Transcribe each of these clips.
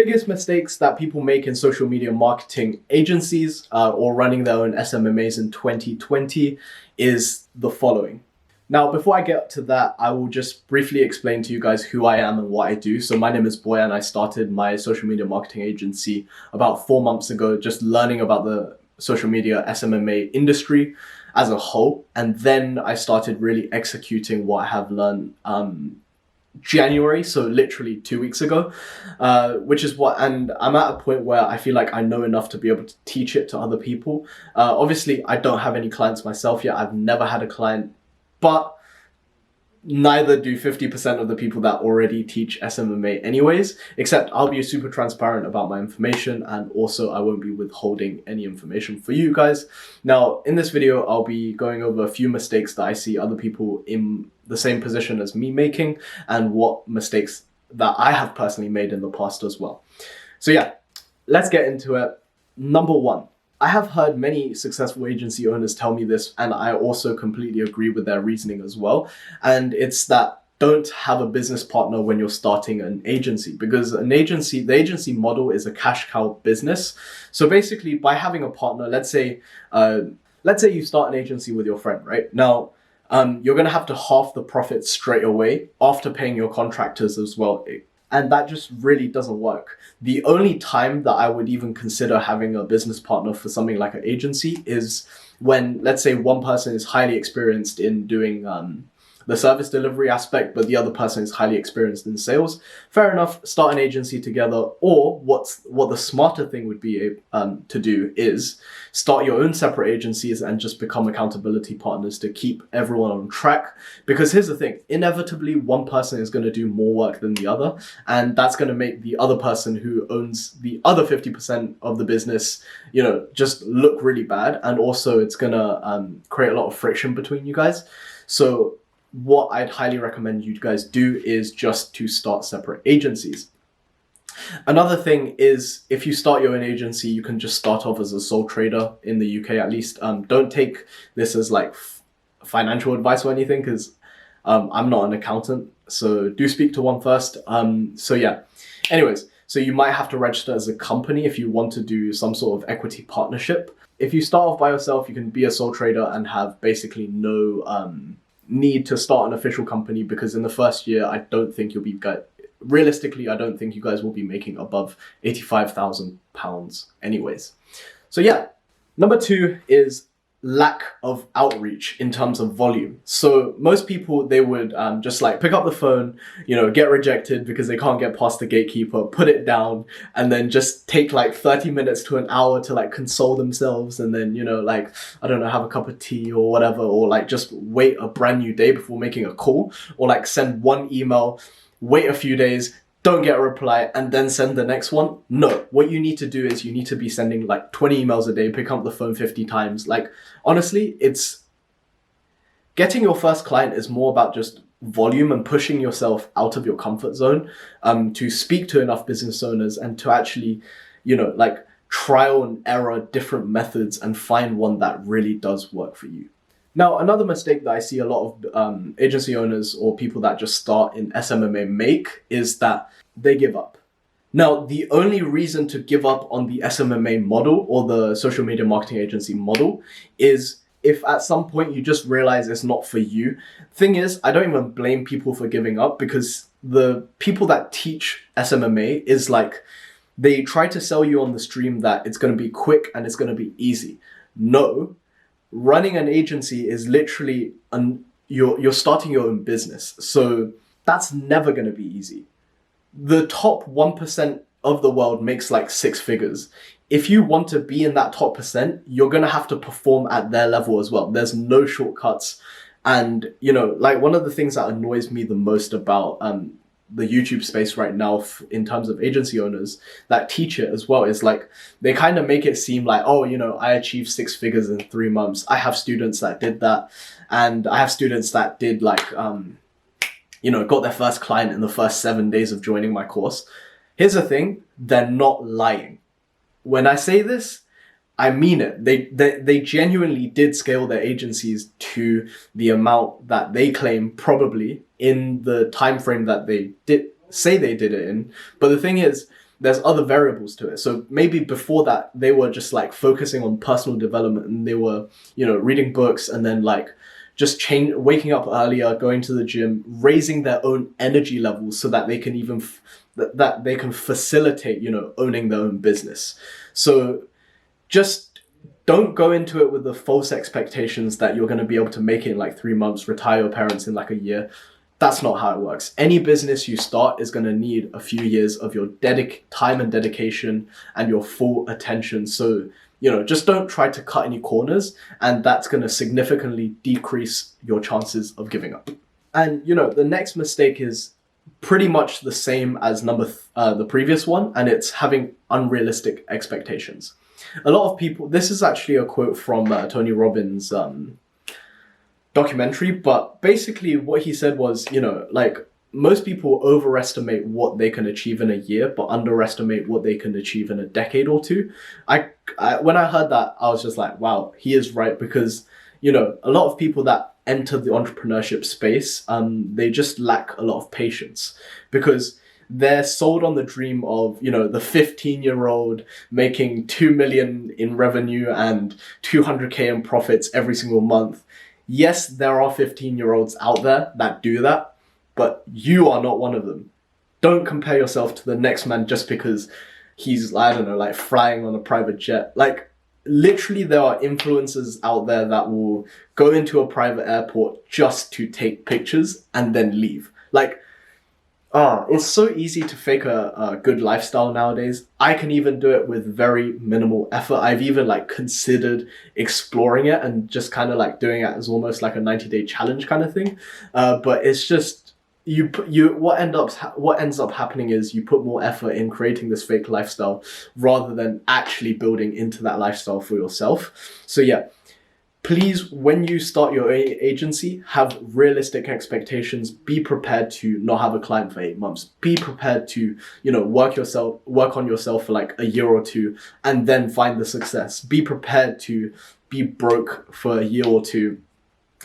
Biggest mistakes that people make in social media marketing agencies or running their own SMMAs in 2020 is the following. Now, before I get to that, I will just briefly explain to you guys who I am and what I do. So my name is Boy, and I started my social media marketing agency about 4 months ago, just learning about the social media SMMA industry as a whole. And then I started really executing what I have learned January, so literally 2 weeks ago, and I'm at a point where I feel like I know enough to be able to teach it to other people. Obviously, I don't have any clients myself yet. I've never had a client, but neither do 50% of the people that already teach SMMA anyways, except I'll be super transparent about my information, and also I won't be withholding any information for you guys. Now, in this video, I'll be going over a few mistakes that I see other people in the same position as me making, and what mistakes that I have personally made in the past as well. So yeah, let's get into it. Number one, I have heard many successful agency owners tell me this, and I also completely agree with their reasoning as well. And it's that don't have a business partner when you're starting an agency, because the agency model is a cash cow business. So basically, by having a partner, let's say you start an agency with your friend, right? Now, you're going to have to half the profit straight away after paying your contractors as well. And that just really doesn't work. The only time that I would even consider having a business partner for something like an agency is when, let's say, one person is highly experienced in doing the service delivery aspect, but the other person is highly experienced in sales. Fair enough, start an agency together. Or what the smarter thing would be to do is start your own separate agencies and just become accountability partners to keep everyone on track. Because here's the thing, inevitably one person is going to do more work than the other, and that's going to make the other person who owns the other 50% of the business, just look really bad. And also it's going to create a lot of friction between you guys. So what I'd highly recommend you guys do is just to start separate agencies. Another thing is, if you start your own agency, you can just start off as a sole trader in the UK at least. Don't take this as like financial advice or anything, because I'm not an accountant, so do speak to one first. So yeah, anyways, so you might have to register as a company if you want to do some sort of equity partnership. If you start off by yourself, you can be a sole trader and have basically no need to start an official company, because in the first year, I don't think you guys will be making above £85,000 anyways. So yeah, number two is lack of outreach in terms of volume. So most people, they would just like pick up the phone, get rejected because they can't get past the gatekeeper, put it down, and then just take like 30 minutes to an hour to like console themselves, and then I don't know, have a cup of tea or whatever, or like just wait a brand new day before making a call, or like send one email, wait a few days, don't get a reply, and then send the next one. No, what you need to do is you need to be sending like 20 emails a day, pick up the phone 50 times. Like, honestly, it's getting your first client is more about just volume and pushing yourself out of your comfort zone, to speak to enough business owners and to actually, trial and error different methods and find one that really does work for you. Now, another mistake that I see a lot of agency owners or people that just start in SMMA make is that they give up. Now, the only reason to give up on the SMMA model or the social media marketing agency model is if at some point you just realize it's not for you. Thing is, I don't even blame people for giving up, because the people that teach SMMA is like, they try to sell you on the stream that it's going to be quick and it's going to be easy. No. Running an agency is literally you're starting your own business. So that's never going to be easy. The top 1% of the world makes like 6 figures. If you want to be in that top percent, you're going to have to perform at their level as well. There's no shortcuts. And, one of the things that annoys me the most about the YouTube space right now in terms of agency owners that teach it as well is like, they kind of make it seem like, I achieved 6 figures in 3 months. I have students that did that. And I have students that did like, got their first client in the first 7 days of joining my course. Here's the thing, they're not lying. When I say this, I mean it. They genuinely did scale their agencies to the amount that they claim, probably in the time frame that they did say they did it in. But the thing is, there's other variables to it. So maybe before that, they were just like focusing on personal development, and they were, reading books, and then like just waking up earlier, going to the gym, raising their own energy levels so that they can even that they can facilitate, owning their own business. So just don't go into it with the false expectations that you're going to be able to make it in like 3 months, retire your parents in like a year. That's not how it works. Any business you start is going to need a few years of your time and dedication and your full attention. So, just don't try to cut any corners, and that's going to significantly decrease your chances of giving up. And, the next mistake is pretty much the same as the previous one, and it's having unrealistic expectations. A lot of people, this is actually a quote from Tony Robbins' documentary, but basically what he said was, most people overestimate what they can achieve in a year, but underestimate what they can achieve in a decade or two. When I heard that, I was just like, wow, he is right, because, a lot of people that enter the entrepreneurship space, they just lack a lot of patience, because they're sold on the dream of, the 15-year-old making 2 million in revenue and 200K in profits every single month. Yes, there are 15-year-olds out there that do that, but you are not one of them. Don't compare yourself to the next man just because he's, flying on a private jet. Literally, there are influencers out there that will go into a private airport just to take pictures and then leave. It's so easy to fake a good lifestyle nowadays. I can even do it with very minimal effort. I've even considered exploring it and just kind of doing it as almost like a 90-day challenge kind of thing. But it's just what ends up happening is you put more effort in creating this fake lifestyle rather than actually building into that lifestyle for yourself. So yeah. Please, when you start your agency, have realistic expectations. Be prepared to not have a client for 8 months. Be prepared to, work on yourself for a year or two and then find the success. Be prepared to be broke for a year or two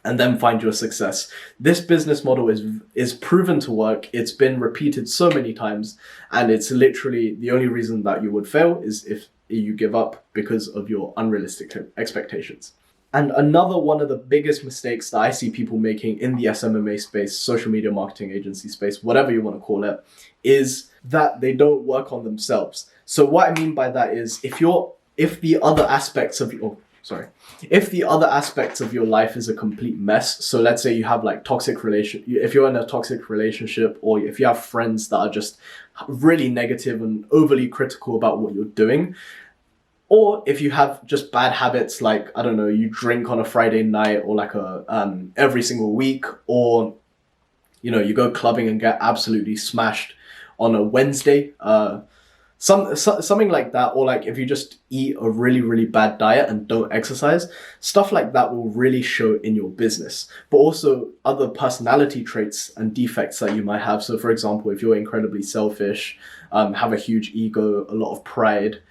and then find your success. This business model is proven to work. It's been repeated so many times, and it's literally the only reason that you would fail is if you give up because of your unrealistic expectations. And another one of the biggest mistakes that I see people making in the SMMA space, social media marketing agency space, whatever you want to call it, is that they don't work on themselves. So what I mean by that is if the other aspects of your life is a complete mess, so let's say you have if you're in a toxic relationship, or if you have friends that are just really negative and overly critical about what you're doing, or if you have just bad habits, you drink on a Friday night or every single week, or, you go clubbing and get absolutely smashed on a Wednesday, something like that. Or if you just eat a really, really bad diet and don't exercise, stuff like that will really show in your business. But also other personality traits and defects that you might have. So for example, if you're incredibly selfish, have a huge ego, a lot of pride,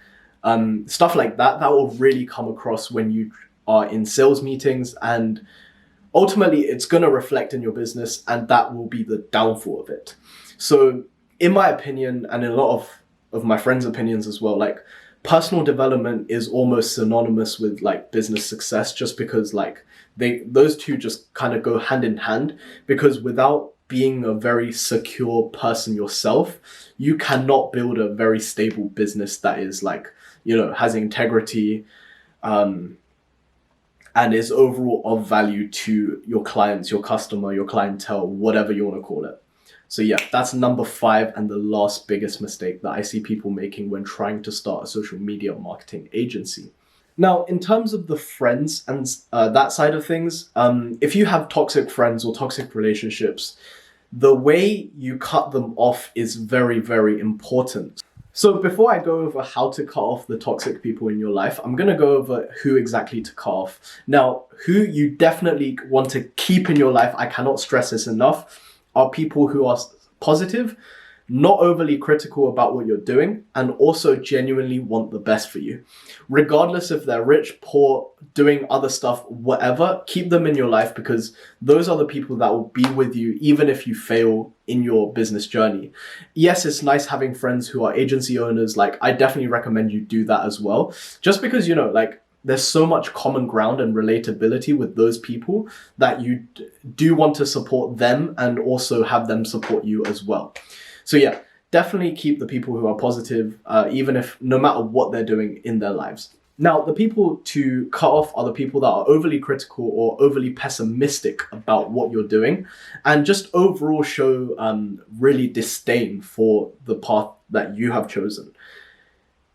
stuff like that will really come across when you are in sales meetings, and ultimately it's going to reflect in your business, and that will be the downfall of it. So in my opinion, and in a lot of my friends' opinions as well, personal development is almost synonymous with business success, just because those two just kind of go hand in hand, because without being a very secure person yourself, you cannot build a very stable business that is has integrity, and is overall of value to your clients, your customer, your clientele, whatever you want to call it. So yeah, that's number 5 and the last biggest mistake that I see people making when trying to start a social media marketing agency. Now, in terms of the friends and that side of things, if you have toxic friends or toxic relationships, the way you cut them off is very, very important. So before I go over how to cut off the toxic people in your life, I'm going to go over who exactly to cut off. Now, who you definitely want to keep in your life, I cannot stress this enough, are people who are positive, not overly critical about what you're doing, and also genuinely want the best for you. Regardless if they're rich, poor, doing other stuff, whatever, keep them in your life, because those are the people that will be with you even if you fail in your business journey. Yes, it's nice having friends who are agency owners. Like, I definitely recommend you do that as well. Just because, like, there's so much common ground and relatability with those people that you do want to support them and also have them support you as well. So yeah, definitely keep the people who are positive, even if no matter what they're doing in their lives. Now, the people to cut off are the people that are overly critical or overly pessimistic about what you're doing and just overall show really disdain for the path that you have chosen.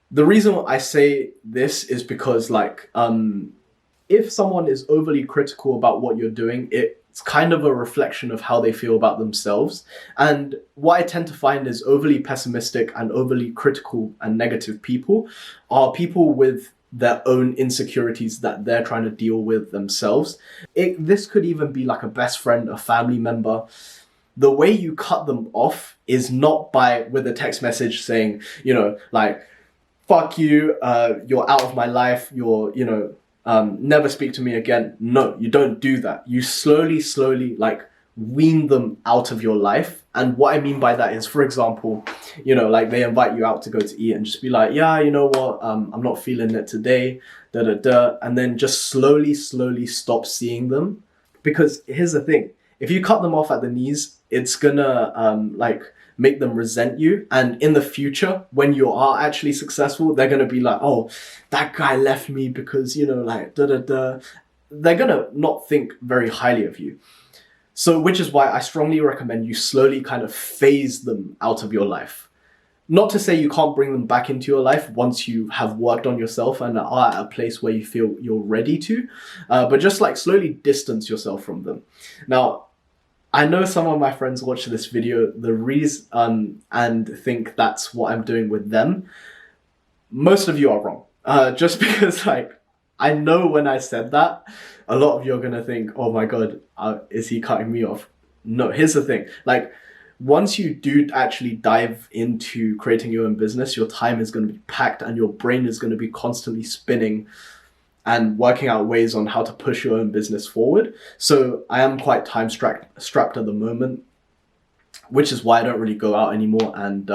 The reason I say this is because, like, if someone is overly critical about what you're doing, it's kind of a reflection of how they feel about themselves. And what I tend to find is overly pessimistic and overly critical and negative people are people with their own insecurities that they're trying to deal with themselves. This could even be like a best friend, a family member. The way you cut them off is not with a text message saying, like, fuck you, you're out of my life, never speak to me again. No, you don't do that. You slowly, like, wean them out of your life. And what I mean by that is, for example, like, they invite you out to go to eat and just be like, yeah, you know what, I'm not feeling it today, and then just slowly stop seeing them. Because here's the thing, if you cut them off at the knees, it's gonna make them resent you, and in the future when you are actually successful, they're gonna be like, oh, that guy left me because they're gonna not think very highly of you. So which is why I strongly recommend you slowly kind of phase them out of your life. Not to say you can't bring them back into your life once you have worked on yourself and are at a place where you feel you're ready to, but just like slowly distance yourself from them. Now, I know some of my friends watch this video and think that's what I'm doing with them. Most of you are wrong. Just because, like, I know when I said that, a lot of you are going to think, oh my God, is he cutting me off? No, here's the thing. Like, once you do actually dive into creating your own business, your time is going to be packed and your brain is going to be constantly spinning and working out ways on how to push your own business forward. So I am quite time strapped at the moment, which is why I don't really go out anymore, and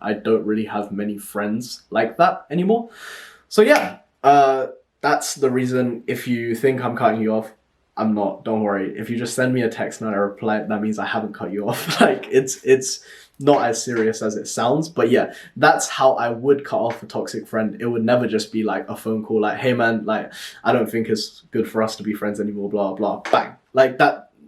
I don't really have many friends like that anymore. So yeah, that's the reason. If you think I'm cutting you off, I'm not. Don't worry. If you just send me a text and I reply, that means I haven't cut you off. Like, it's not as serious as it sounds. But yeah, that's how I would cut off a toxic friend. It would never just be like a phone call, like, hey man, like, I don't think it's good for us to be friends anymore, blah, blah, bang. Like,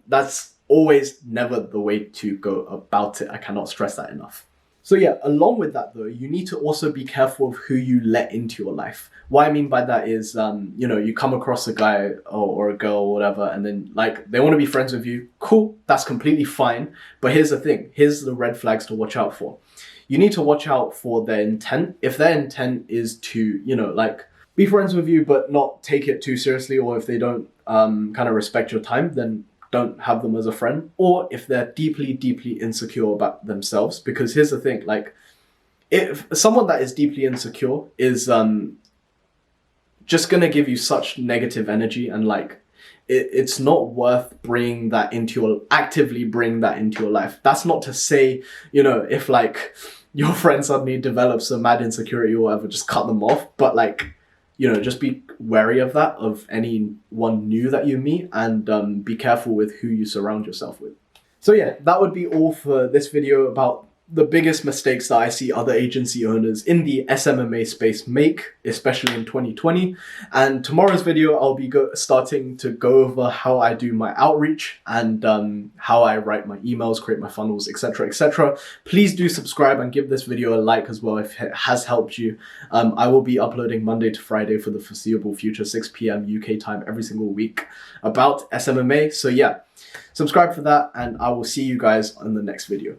that's always never the way to go about it. I cannot stress that enough. So yeah, along with that though, you need to also be careful of who you let into your life. What I mean by that is, you come across a guy or a girl or whatever, and then, like, they want to be friends with you. Cool, that's completely fine. But here's the thing. Here's the red flags to watch out for. You need to watch out for their intent. If their intent is to, be friends with you but not take it too seriously, or if they don't kind of respect your time, then don't have them as a friend. Or if they're deeply insecure about themselves. Because here's the thing, like, if someone that is deeply insecure is just gonna give you such negative energy, and like, it's not worth actively bring that into your life. That's not to say, if like your friend suddenly develops a mad insecurity or whatever, just cut them off. But like, just be wary of that, of anyone new that you meet, and be careful with who you surround yourself with. So yeah, that would be all for this video about the biggest mistakes that I see other agency owners in the SMMA space make, especially in 2020. And tomorrow's video, I'll be starting to go over how I do my outreach and how I write my emails, create my funnels, etc., etc. Please do subscribe and give this video a like as well if it has helped you. I will be uploading Monday to Friday for the foreseeable future, 6 p.m. UK time every single week about SMMA. So yeah, subscribe for that, and I will see you guys in the next video.